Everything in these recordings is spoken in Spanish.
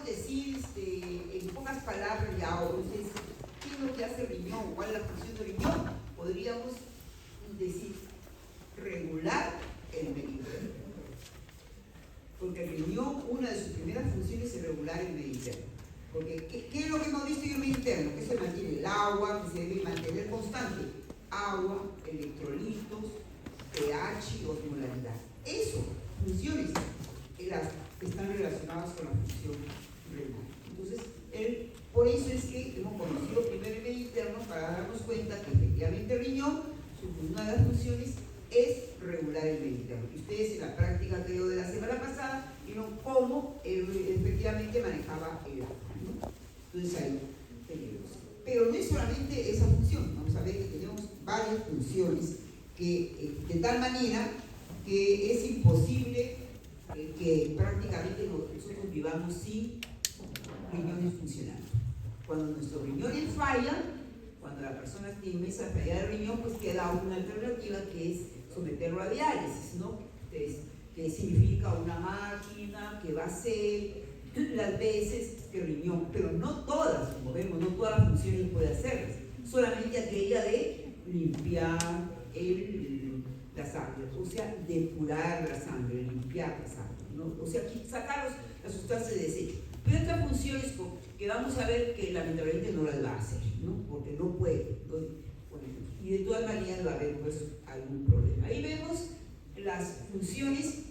decir en pocas palabras ya, o ustedes, ¿qué es lo que hace el riñón? ¿Cuál es la función del riñón? Podríamos decir regular el meridiano. Porque el riñón, una de sus primeras funciones es regular el medio interno. Porque, ¿qué es lo que hemos visto en el medio interno? Que se mantiene el agua, que se debe mantener constante. Agua, electrolitos, pH y osmolaridad. Eso, funciones que están relacionadas con la función renal. Entonces, por eso es que hemos conocido primero el medio interno para darnos cuenta que efectivamente el riñón, una de las funciones es regular el medio interno. Y ustedes en la práctica que dio de la semana pasada vieron cómo efectivamente manejaba el agua, ¿no? Entonces ahí tenemos. Pero no es solamente esa función, vamos a ver que tenemos varias funciones que de tal manera que es imposible que prácticamente nosotros vivamos sin riñones funcionando. Cuando nuestros riñones fallan, cuando la persona tiene esa falla de riñón, pues queda una alternativa que es someterlo a diálisis, ¿no? Que significa una máquina que va a hacer las veces que el riñón, pero no todas, como vemos, no todas las funciones puede hacerlas, solamente aquella de limpiar la sangre, o sea, depurar la sangre, limpiar la sangre, ¿no? O sea, sacar las sustancias de desecho. Pero otras funciones que vamos a ver que lamentablemente no las va a hacer, ¿no? Porque no puede, ¿no? Y de todas maneras va a haber pues algún problema. Ahí vemos las funciones,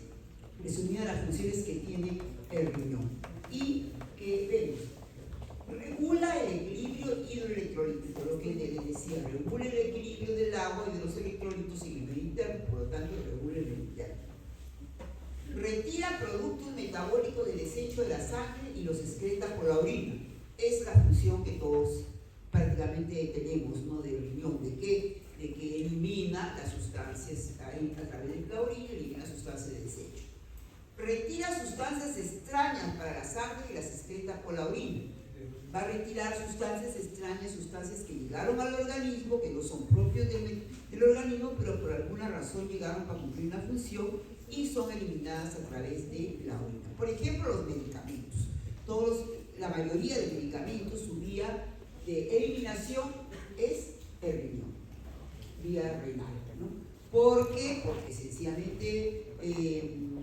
resumidas las funciones que tiene el riñón. Y que vemos, regula el equilibrio hidroelectrolítico, lo que les decía, regula el equilibrio del agua y de los electrolitos en el medio interno, por lo tanto regula el medio interno. Retira productos metabólicos del desecho de la sangre y los excreta por la orina. Es la función que todos prácticamente tenemos, ¿no? Del riñón, de que elimina las sustancias a través de la orina, elimina sustancias de desecho. Retira sustancias extrañas para la sangre y las excreta por la orina. Va a retirar sustancias extrañas, sustancias que llegaron al organismo, que no son propios del organismo, pero por alguna razón llegaron para cumplir una función y son eliminadas a través de la orina. Por ejemplo, los medicamentos. La mayoría de medicamentos, su vía de eliminación es el riñón, vía renal, ¿no? ¿Por qué? Porque sencillamente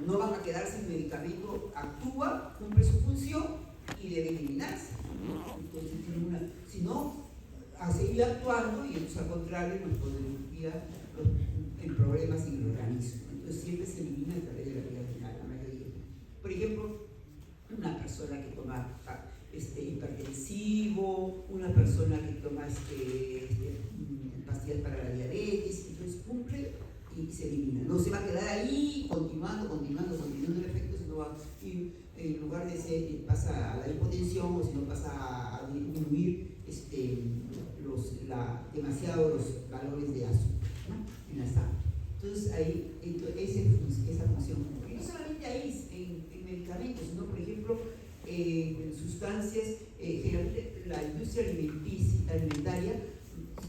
no van a quedar sin medicamento, actúa, cumple su función y debe eliminarse, ¿no? Entonces, si no, a seguir actuando y entonces al contrario nos podría en problemas en el organismo. Entonces siempre se elimina a través de la vía renal, la mayoría. Por ejemplo, una persona que toma hipertensivo, una persona que toma pastillas para la diabetes, entonces cumple y se elimina. No se va a quedar ahí continuando el efecto, sino va a ir, en lugar de pasa a la hipotensión o si no pasa a disminuir demasiado los valores de azúcar, ¿no? En la sangre. Entonces ahí esa función. Y no solamente ahí en medicamentos, sino por ejemplo sustancias, generalmente la industria alimentaria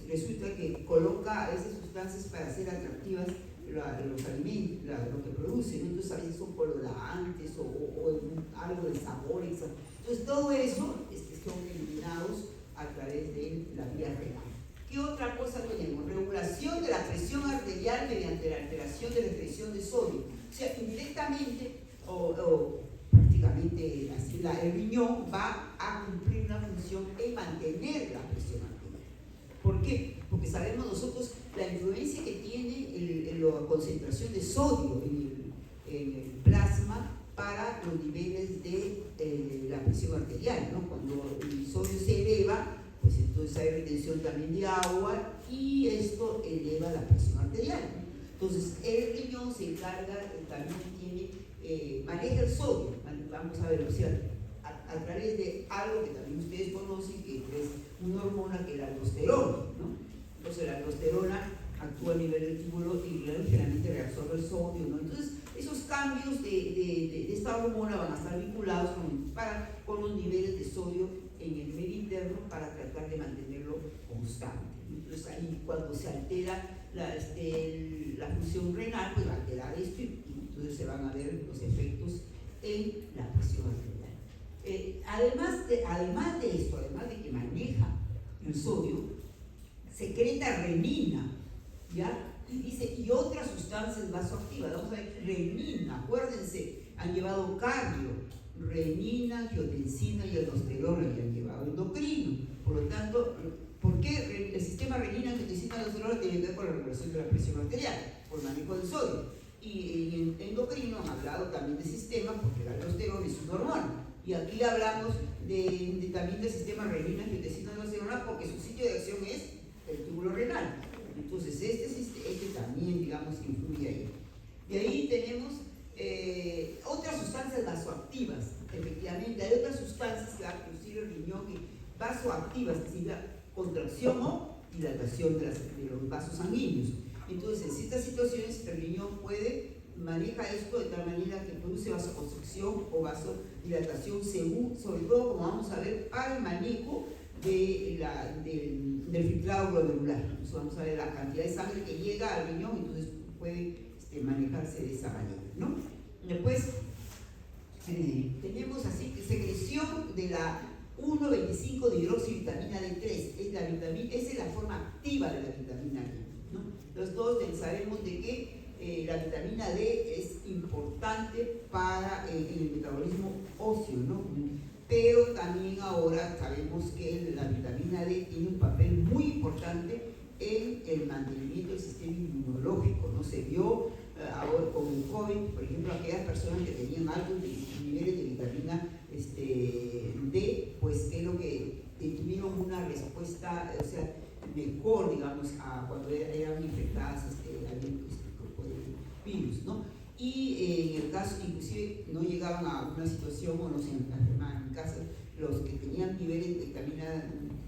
resulta que coloca esas sustancias para hacer atractivas los alimentos, lo que producen, ¿no? Entonces a veces son colorantes o algo de sabor, entonces todo eso son eliminados a través de la vía renal. ¿Qué otra cosa tenemos? Regulación de la presión arterial mediante la alteración de la excreción de sodio. O sea, indirectamente o prácticamente así, el riñón va a cumplir una función en mantener la presión arterial. ¿Por qué? Porque sabemos nosotros la influencia que tiene la concentración de sodio en el plasma para los niveles de la presión arterial, ¿no? Cuando el sodio se eleva, pues entonces hay retención también de agua y esto eleva la presión arterial, ¿no? Entonces el riñón se encarga, también maneja el sodio, vamos a ver, o sea, a través de algo que también ustedes conocen, que es una hormona que es la aldosterona, ¿no? Entonces la aldosterona actúa a nivel del túbulo y generalmente reabsorbe el sodio, ¿no? Entonces esos cambios de esta hormona van a estar vinculados con los niveles de sodio en el medio interno para tratar de mantenerlo constante. Entonces ahí cuando se altera la función renal, pues va a alterar esto y entonces se van a ver los efectos en la presión arterial. Además de esto, además de que maneja el sodio, secreta renina, ¿ya? Y dice, y otras sustancias vasoactivas. Vamos a ver, renina, acuérdense, han llevado cardio, renina, angiotensina y aldosterona, y han llevado endocrino. Por lo tanto, ¿por qué el sistema renina, angiotensina y aldosterona tiene que ver con la regulación de la presión arterial? Por el manejo del sodio. Y en endocrino han hablado también de sistemas, porque la aldosterona es una hormona. Y aquí hablamos también del sistema renina, angiotensina y aldosterona, porque su sitio de acción es el túbulo renal. Entonces, este también, digamos, influye ahí. De ahí tenemos otras sustancias vasoactivas. Efectivamente, hay otras sustancias que van a producir el riñón vasoactivas, que significa contracción o dilatación de los vasos sanguíneos. Entonces, en ciertas situaciones, el riñón maneja esto de tal manera que produce vasoconstricción o vasodilatación, según, sobre todo, como vamos a ver, para el manejo del filtrado glomerular. Entonces vamos a ver la cantidad de sangre que llega al riñón, entonces puede manejarse de esa manera, ¿no? Después tenemos así que secreción de la 1,25 de hidroxivitamina D3, esa es la forma activa de la vitamina D, ¿no? Entonces todos sabemos de que la vitamina D es importante para el metabolismo óseo, ¿no? Pero también ahora sabemos que la vitamina D tiene un papel muy importante en el mantenimiento del sistema inmunológico, ¿no? Se vio ahora con el COVID, por ejemplo, aquellas personas que tenían altos niveles de vitamina D, pues es lo que tuvieron una respuesta, o sea, mejor, digamos, a cuando eran infectadas por el virus, ¿no? Y en el caso, inclusive, no llegaban a una situación o no se enfermaban en casa, los que tenían niveles de vitamina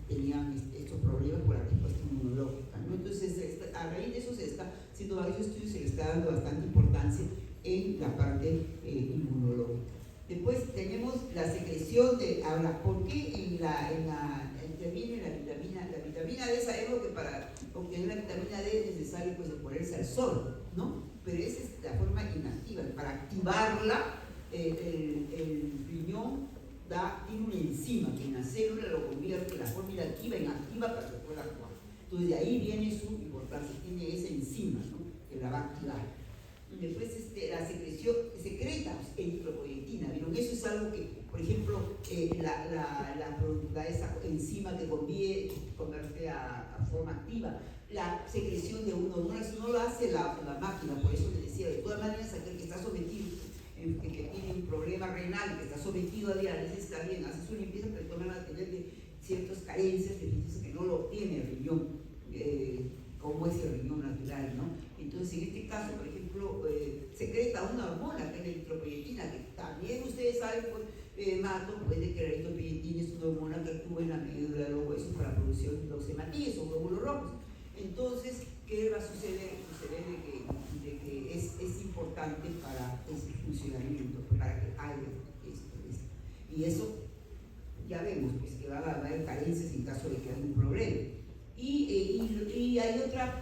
tenían estos problemas por la respuesta inmunológica, ¿no? Entonces, a raíz de eso se está haciendo varios estudios y se le está dando bastante importancia en la parte inmunológica. Después tenemos la secreción de, ahora, ¿por qué interviene la vitamina D? Sabemos que para obtener la vitamina D es necesario pues exponerse al sol, ¿no? Pero esa es la forma inactiva. Para activarla, el riñón tiene una enzima que en la célula lo convierte de la forma inactiva en activa para que pueda actuar. Entonces de ahí viene su importancia, tiene esa enzima, ¿no? Que la va a activar. Después la secreción, secreta eritropoyetina, ¿vieron? Eso es algo que, por ejemplo, esa enzima que convierte a forma activa, la secreción de una hormona, eso no lo hace la máquina, por eso les decía, de todas maneras, aquel que está sometido, que tiene un problema renal, que está sometido a diálisis, también hace su limpieza, pero toman a tener ciertas carencias, deficiencias que no lo obtiene el riñón, como es el riñón natural, ¿no? Entonces, en este caso, por ejemplo, secreta una hormona que es la eritropoyetina, que también ustedes saben, pues, Mato, puede que la eritropoyetina es una hormona que actúa en la médula de los huesos para la producción de los hematíes o glóbulos rojos. Entonces, ¿qué va a suceder? Sucede de que es importante para ese funcionamiento, para que haya esto. Y eso ya vemos, pues, que va a haber carencias en caso de que haya un problema. Y hay otra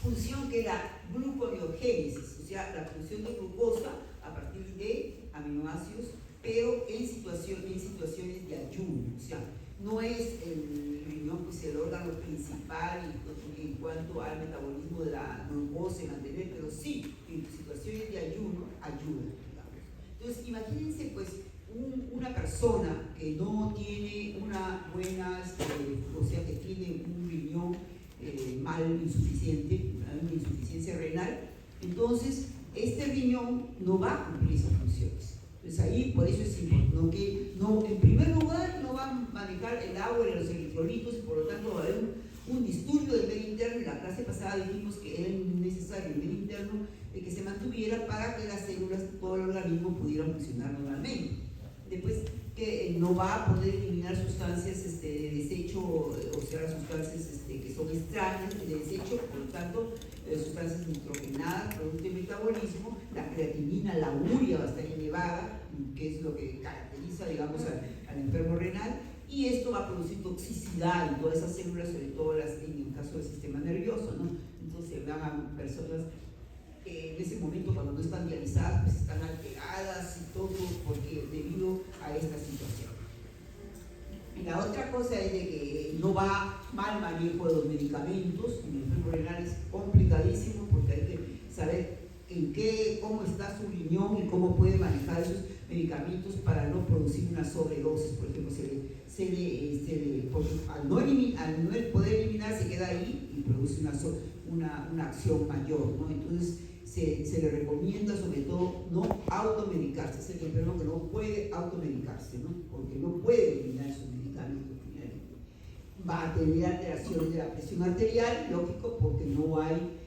función que es la gluconeogénesis, o sea, la función de glucosa a partir de aminoácidos, pero en situaciones de ayuno, o sea, no es el riñón pues el órgano principal en cuanto al metabolismo de la glucosa y mantener, pero sí, en situaciones de ayuno ayuda, digamos. Entonces, imagínense pues una persona que no tiene una buena, o sea, que tiene un riñón insuficiente, una insuficiencia renal, entonces este riñón no va a cumplir esas funciones. Entonces ahí, por eso es importante, que en primer lugar no va a manejar el agua y los electrolitos y por lo tanto va a haber un disturbio del medio interno. En la clase pasada dijimos que era necesario el medio interno que se mantuviera para que las células, todo el organismo pudiera funcionar normalmente. Después que no va a poder eliminar sustancias de desecho, o sea, las sustancias que son extrañas de desecho, por lo tanto, sustancias nitrogenadas, producto del metabolismo, la creatinina, la urea va a estar elevada, que es lo que caracteriza, digamos, al enfermo renal, y esto va a producir toxicidad en todas esas células, sobre todo en el caso del sistema nervioso, ¿no? Entonces van a personas que en ese momento, cuando no están dializadas, pues están alteradas y todo, porque debido a esta situación. Y la otra cosa es de que no va mal manejo de los medicamentos. En el enfermo renal es complicadísimo porque hay que saber cómo está su riñón y cómo puede manejar esos medicamentos para no producir una sobredosis. Por ejemplo, porque al no poder eliminar se queda ahí y produce una acción mayor, ¿no? Entonces se le recomienda sobre todo no automedicarse. Es el enfermo que no puede automedicarse, ¿no? Porque no puede eliminar sus medicamentos. Va a tener alteraciones de la presión arterial, lógico, porque no hay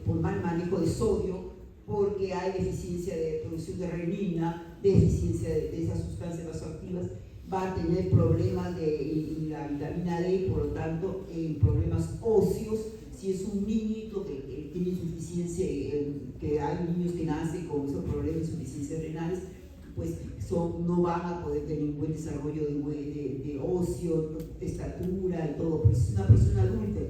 por mal manejo de sodio, porque hay deficiencia de producción de renina, deficiencia de esas sustancias vasoactivas. Va a tener problemas de la vitamina D, por lo tanto problemas óseos. Si es un niñito que tiene insuficiencia, que hay niños que nacen con esos problemas de insuficiencia renales, pues no van a poder tener un buen desarrollo de óseo, de estatura y todo. Pues es una persona adulta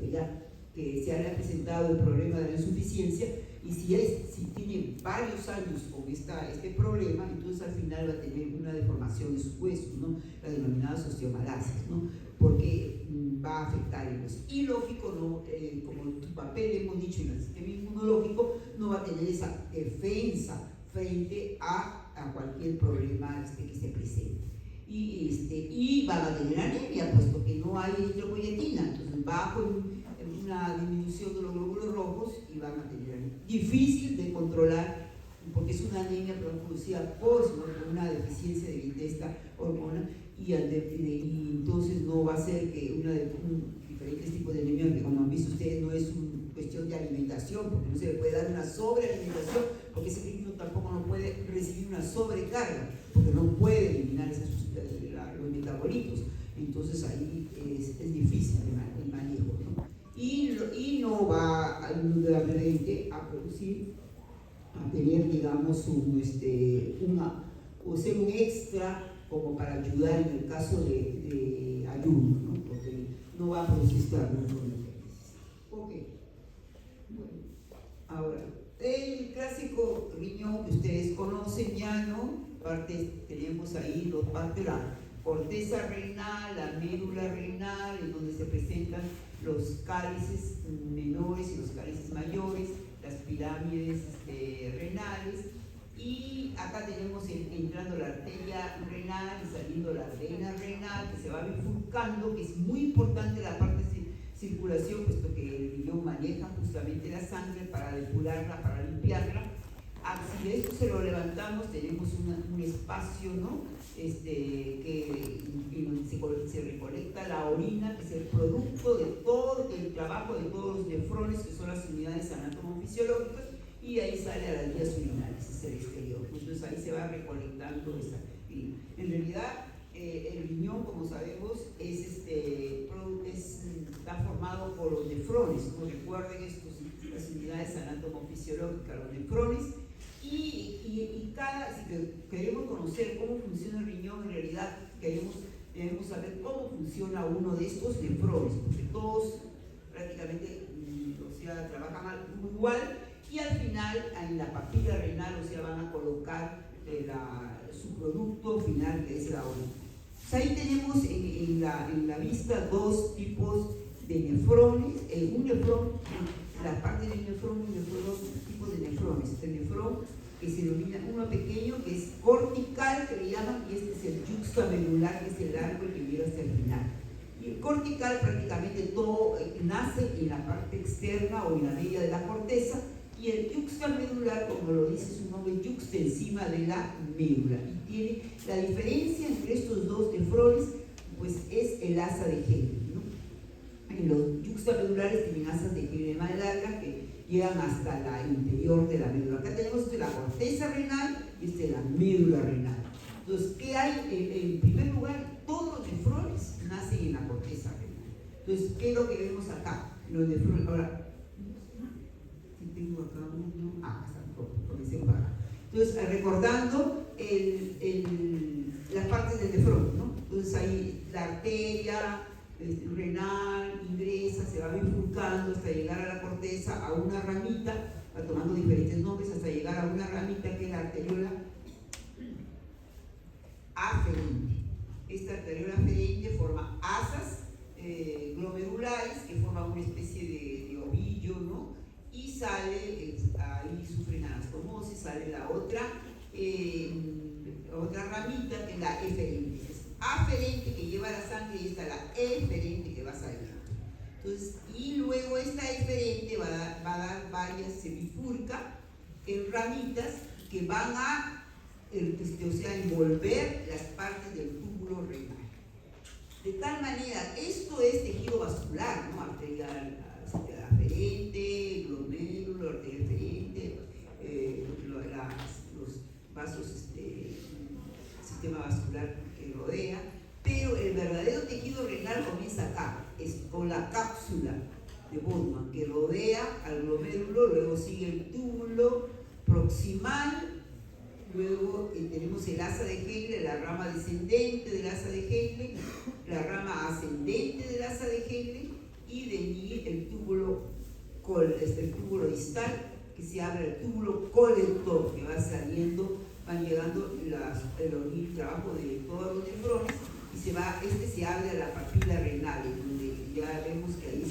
que se haya presentado el problema de la insuficiencia, y si tiene varios años con este problema, entonces al final va a tener una deformación de sus huesos, ¿no? La denominada osteomalacia, ¿no? Porque va a afectar el hueso. Y lógico, ¿no? Como tu papel hemos dicho en el sistema inmunológico, no va a tener esa defensa frente a cualquier problema que se presente. Y van a tener anemia, puesto que no hay eritropoyetina, entonces va con una disminución de los glóbulos rojos y van a tener anemia. Difícil de controlar, porque es una anemia producida por una deficiencia de esta hormona, y entonces no va a ser que diferentes tipos de anemia, que como han visto ustedes no es una cuestión de alimentación, porque no se le puede dar una sobrealimentación, porque ese niño tampoco no puede recibir una sobrecarga, porque no puede eliminar los metabolitos. Entonces ahí es difícil el manejo, ¿no? Y no va indudablemente a producir, a tener, digamos, ser un extra como para ayudar en el caso de ayuno, ¿no? Porque no va a producir este ayuno. Ok. Bueno, ahora, el clásico riñón que ustedes conocen ya, ¿no? Tenemos ahí dos partes, la corteza renal, la médula renal, en donde se presentan los cálices menores y los cálices mayores, las pirámides renales. Y acá tenemos entrando la arteria renal y saliendo la vena renal, que se va bifurcando, que es muy importante la parte de circulación, puesto que el riñón maneja justamente la sangre para depurarla, para limpiarla. Si de esto se lo levantamos, tenemos un espacio, ¿no? Donde se recolecta la orina, que es el producto de todo el trabajo de todos los nefrones, que son las unidades anatomofisiológicas, y ahí sale a las vías urinarias, es el exterior. Entonces ahí se va recolectando esa. En realidad, el riñón, como sabemos, está formado por los nefrones, ¿no? Recuerden las unidades anatomofisiológicas, los nefrones. Si queremos conocer cómo funciona el riñón, en realidad debemos saber cómo funciona uno de estos nefrones, porque todos prácticamente trabajan igual, y al final en la papila renal, van a colocar su producto final, que es la orina. Pues ahí tenemos en la vista dos tipos de nefrones. Un nefrón, la parte del nefrón, dos tipos de nefrones. El nefrón que se denomina uno pequeño, que es cortical, que le llaman, y este es el yuxtamedular, que es el largo y que llega hasta el final. Y el cortical prácticamente todo nace en la parte externa o en la media de la corteza, y el yuxtamedular, como lo dice su nombre, yuxta, encima de la médula. Y tiene la diferencia entre estos dos nefrones, pues es el asa de Henle, ¿no? En los yuxtamedulares tienen asas de Henle más largas que llegan hasta el interior de la médula. Acá tenemos la corteza renal y la médula renal. Entonces, ¿qué hay? En primer lugar, todos los nefrones nacen en la corteza renal. Entonces, ¿qué es lo que vemos acá? Los nefrones. Ahora, tengo acá uno, comencemos acá. Entonces, recordando las partes del nefrón, ¿no? Entonces ahí la arteria renal ingresa, se va bifurcando hasta llegar a la corteza, a una ramita, va tomando diferentes nombres hasta llegar a una ramita que es la arteriola aferente. Esta arteriola aferente forma asas glomerulares que forman una especie de ovillo, ¿no? Y sale, ahí sufren anastomosis, sale la otra ramita que es la eferente. Es aferente que lleva la sangre y está la eferente que va a salir. Entonces, y luego esta eferente va a dar varias, se bifurca en ramitas que van a envolver las partes del túbulo renal. De tal manera, esto es tejido vascular, ¿no? Arterial aferente, glomérulo, arteria aferente, los vasos, sistema vascular que rodea, pero el verdadero tejido renal comienza acá, es con la cápsula de Bowman que rodea al glomérulo, luego sigue el túbulo proximal. Luego tenemos el asa de Henle, la rama descendente del asa de Henle, la rama ascendente del asa de Henle, y de allí el túbulo distal, que se abre el túbulo colector, que va saliendo, van llegando el trabajo de todos los nefrones, y se abre a la papila renal, donde ya vemos que ahí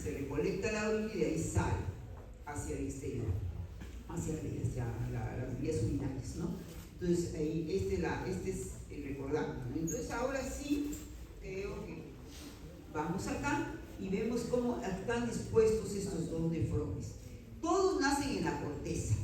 se recolecta la orina y de ahí sale hacia el exterior, hacia las vías urinarias, ¿no? Entonces, ahí, este es el recordando, ¿no? Entonces, ahora sí, creo que vamos acá y vemos cómo están dispuestos estos dos nefrones. Todos nacen en la corteza,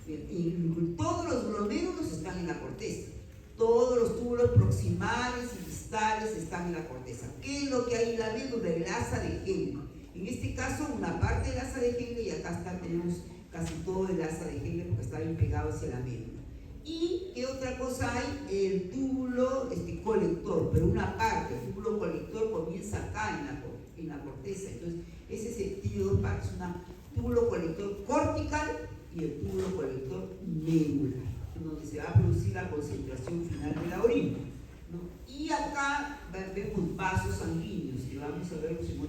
y todos los glomérulos están en la corteza, todos los túbulos proximales y distales están en la corteza. ¿Qué es lo que hay en la médula? El asa de Henle. En este caso, una parte del asa de Henle, y acá tenemos casi todo el asa de Henle porque está bien pegado hacia la médula. ¿Y qué otra cosa hay? El túbulo colector, pero una parte, el túbulo colector comienza acá en la corteza. Entonces, ese sentido de dos partes, un túbulo colector cortical y el túbulo colector medular, donde se va a producir la concentración final de la orina, ¿no? Y acá vemos vasos sanguíneos, que vamos a verlos en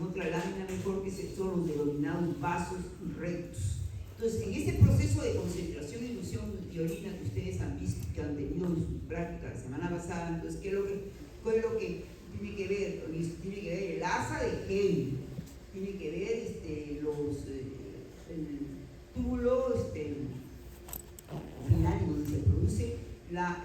otra lámina mejor, que son los denominados vasos rectos. Entonces, en este proceso de concentración y dilución de orina que ustedes han visto, que han tenido en su práctica la semana pasada, entonces, ¿qué es lo que tiene que ver? Tiene que ver el asa de Henle, tiene que ver el túbulo final, donde se produce la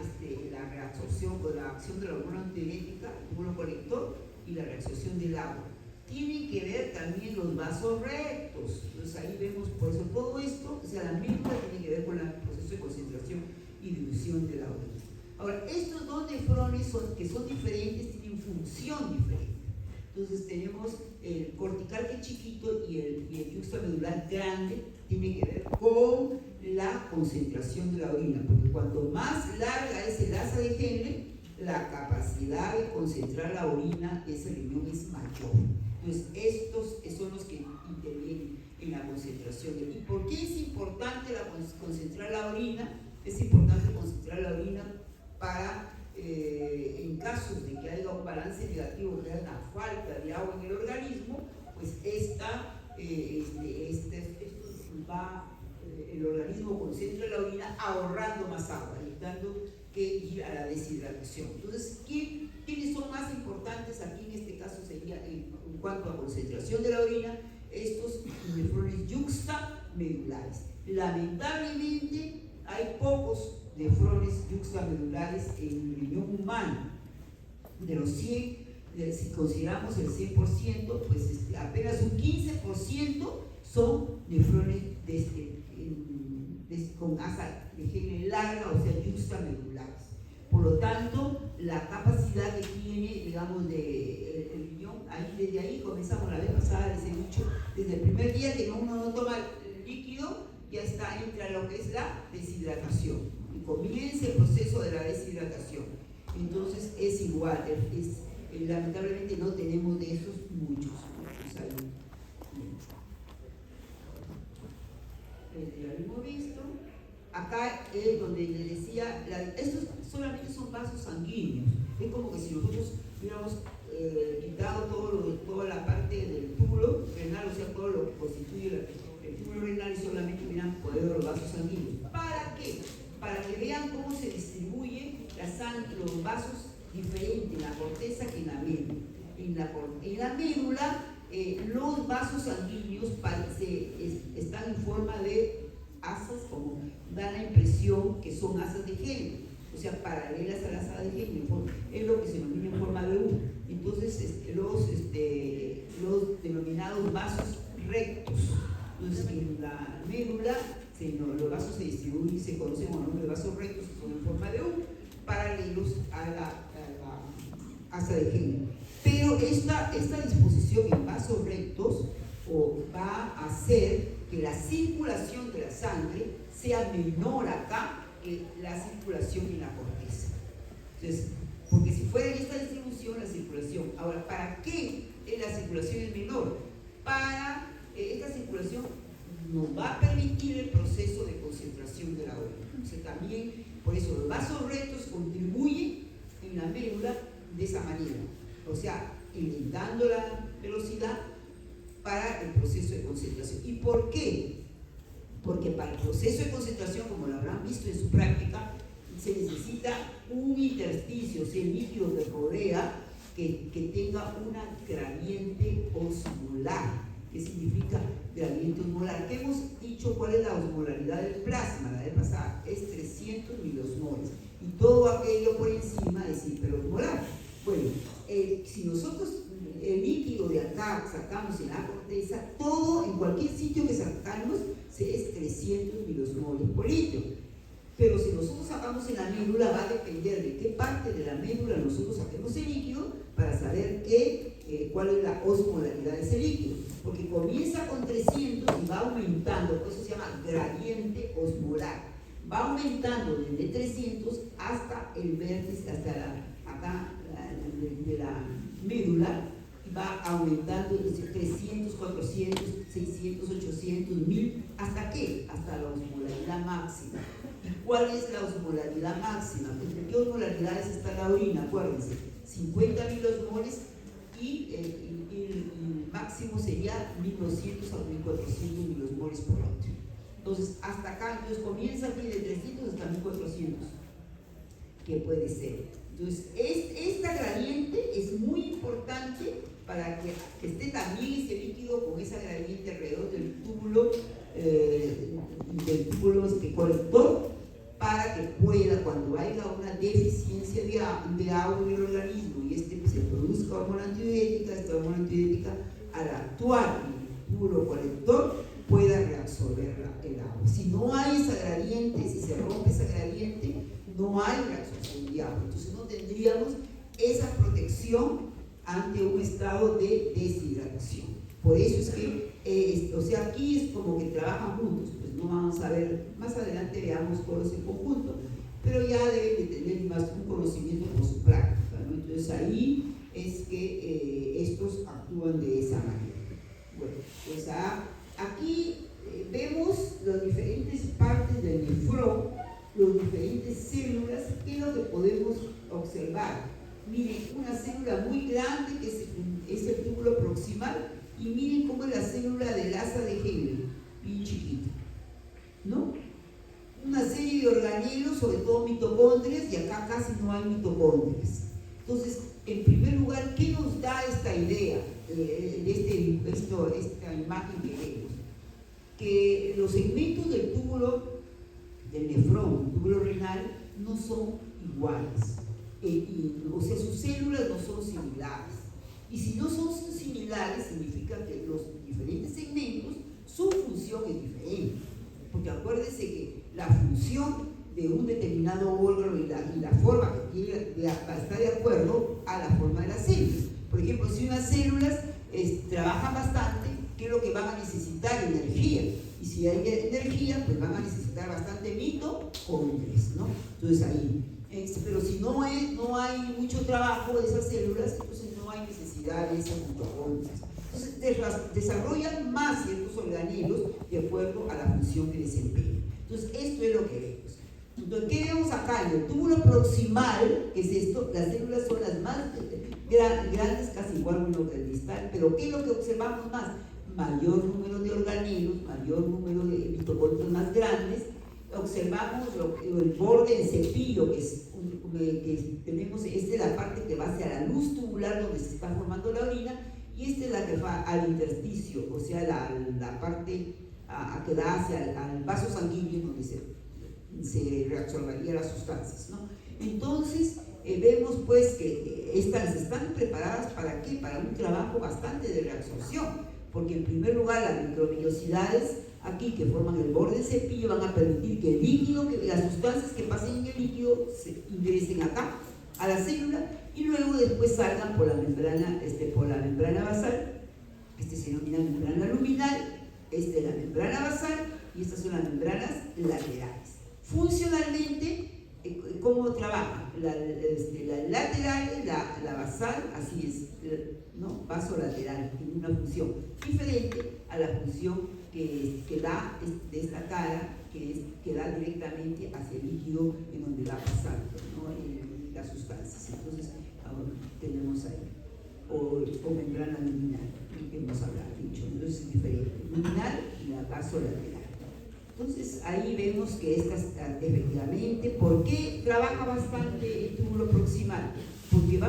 reabsorción o la acción de la hormona antidiurética, el túbulo colector, y la reabsorción del agua. Tienen que ver también los vasos rectos. Entonces ahí vemos, por eso todo esto, o sea, la médula tiene que ver con el proceso de concentración y dilución de la orina. Ahora, estos dos nefrones que son diferentes, tienen función diferente. Entonces tenemos el cortical, que es chiquito, y el yuxtamedular grande, tiene que ver con la concentración de la orina, porque cuanto más larga es el asa de Henle, la capacidad de concentrar la orina de ese riñón es mayor. Entonces, estos son los que intervienen en la concentración. ¿Y por qué es importante concentrar la orina? Es importante concentrar la orina para, en casos de que haya un balance negativo, que haya una falta de agua en el organismo, pues el organismo concentra la orina ahorrando más agua, evitando que ir a la deshidratación. Entonces, ¿quiénes son más importantes aquí? En este caso sería, en cuanto a concentración de la orina, estos nefrones yuxtamedulares. Lamentablemente, hay pocos nefrones yuxtamedulares en el riñón humano. De los 100, si consideramos el 100%, pues apenas un 15% son nefrones con asa de Henle larga, o sea, yuxtamedulares. Por lo tanto, la capacidad que tiene, digamos, el riñón, desde ahí comenzamos la vez pasada, les he dicho, desde el primer día que uno no toma el líquido, ya entra lo que es la deshidratación, y comienza el proceso de la deshidratación. Entonces es igual, lamentablemente no tenemos de esos muchos. Ya lo hemos visto. Acá es donde le decía, estos solamente son vasos sanguíneos. Es como que si nosotros hubiéramos quitado toda la parte del túbulo renal, o sea, todo lo que constituye el túbulo renal, y solamente hubieran quedado los vasos sanguíneos. ¿Para qué? Para que vean cómo se distribuye los vasos diferente en la corteza que en la médula. En la médula, los vasos sanguíneos están en forma de asas, como da la impresión que son asas de género, o sea, paralelas a las asas de género, es lo que se denomina en forma de U. Entonces, los denominados vasos rectos. Entonces, en la médula, los vasos se distribuyen y se conocen como nombre de vasos rectos, que son en forma de U, paralelos a la asa de género. Pero esta disposición en vasos rectos va a hacer que la circulación de la sangre sea menor acá que la circulación en la corteza. Entonces, porque si fuera en esta distribución, la circulación. Ahora, ¿para qué la circulación es menor? Para esta circulación nos va a permitir el proceso de concentración de la orina. Entonces, también, por eso, los vasos rectos contribuyen en la médula de esa manera. O sea, aumentando la velocidad para el proceso de concentración. ¿Y por qué? Porque para el proceso de concentración, como lo habrán visto en su práctica, se necesita un intersticio, o sea, el líquido que rodea, que tenga una gradiente osmolar. ¿Qué significa gradiente osmolar? ¿Qué hemos dicho? ¿Cuál es la osmolaridad del plasma? La vez pasada es 300 miliosmoles. Y todo aquello por encima es hiperosmolar. Bueno, si nosotros el líquido de acá sacamos en la corteza, todo, en cualquier sitio que sacamos, es 300 miliosmoles por litro. Pero si nosotros sacamos en la médula, va a depender de qué parte de la médula nosotros saquemos el líquido para saber cuál es la osmolaridad de ese líquido. Porque comienza con 300 y va aumentando, por eso se llama gradiente osmolar. Va aumentando desde 300 hasta el vértice, hasta acá de la médula, y va aumentando desde 300, 400, 600, 800, 1000, ¿hasta qué? Hasta la osmolaridad máxima. ¿Y cuál es la osmolaridad máxima? ¿Entre qué osmolaridades está la orina? Acuérdense, 50 milosmoles y el máximo sería 1200 a 1400 milosmoles por litro. Entonces, hasta acá, entonces comienza aquí de 300 hasta 1400, que puede ser. Entonces, esta gradiente es muy importante para que esté también ese líquido con esa gradiente alrededor del túbulo colector, para que pueda, cuando haya una deficiencia de agua en el organismo y se produzca hormona antidiurética, esta hormona antidiurética, al actuar en el túbulo colector, pueda reabsorber el agua. Si no hay esa gradiente, si se rompe esa gradiente, no hay reabsorción de agua. Entonces no tendríamos esa protección ante un estado de deshidratación. Por eso es que, o sea, aquí es como que trabajan juntos. Pues no vamos a ver, más adelante veamos todos en conjunto, pero ya deben de tener más un conocimiento por su práctica, ¿no? Entonces ahí es que estos actúan de esa manera. Bueno, pues aquí vemos las diferentes partes del nefrón, las diferentes células. ¿Qué es lo que podemos observar? Miren, una célula muy grande que es el túbulo proximal, y miren cómo es la célula del asa de Henle, bien chiquita, ¿no? Una serie de organelos, sobre todo mitocondrias, y acá casi no hay mitocondrias. Entonces, en primer lugar, ¿qué nos da esta idea de esta imagen que vemos? Que los segmentos del túbulo del nefrón, túbulo renal, no son iguales. O sea, sus células no son similares. Y si no son similares, significa que los diferentes segmentos, su función es diferente. Porque acuérdense que la función de un determinado órgano y la forma que tiene está de acuerdo a la forma de las células. Por ejemplo, si unas células trabajan bastante, ¿qué es lo que van a necesitar? Energía. Y si hay energía, pues van a necesitar bastante mitocondrias, ¿no? Entonces ahí. Pero si no hay mucho trabajo de esas células, entonces no hay necesidad de esas mitocondrias. Entonces desarrollan más ciertos organelos de acuerdo a la función que desempeñan. Entonces esto es lo que vemos. Entonces, ¿qué vemos acá? En el túbulo proximal, que es esto, las células son las más grandes, casi igual que el distal, pero ¿qué es lo que observamos más? Mayor número de organelos, mayor número de mitocondrias más grandes. Observamos el borde en cepillo, que es que tenemos, esta es la parte que va hacia la luz tubular donde se está formando la orina, y esta es la que va al intersticio, o sea, la parte que da hacia al vaso sanguíneo donde se reabsorberían las sustancias, ¿no? Entonces, vemos pues que estas están preparadas ¿para qué? Para un trabajo bastante de reabsorción, porque en primer lugar las microvellosidades aquí que forman el borde del cepillo van a permitir que el líquido, que las sustancias que pasen en el líquido se ingresen acá a la célula y luego después salgan por la membrana basal. Se denomina membrana luminal, esta es la membrana basal y estas son las membranas laterales. Funcionalmente, ¿cómo trabaja? La lateral, la basal, así es, ¿no? Vasolateral, tiene una función diferente a la función que da de esta cara, que da directamente hacia el líquido en donde va pasando, ¿no? Las sustancias. Entonces, ahora tenemos ahí, o membrana luminal, que hemos dicho, entonces es diferente, luminal y la vasolateral. Entonces ahí vemos que estas efectivamente, ¿por qué trabaja bastante el túbulo proximal? Porque vamos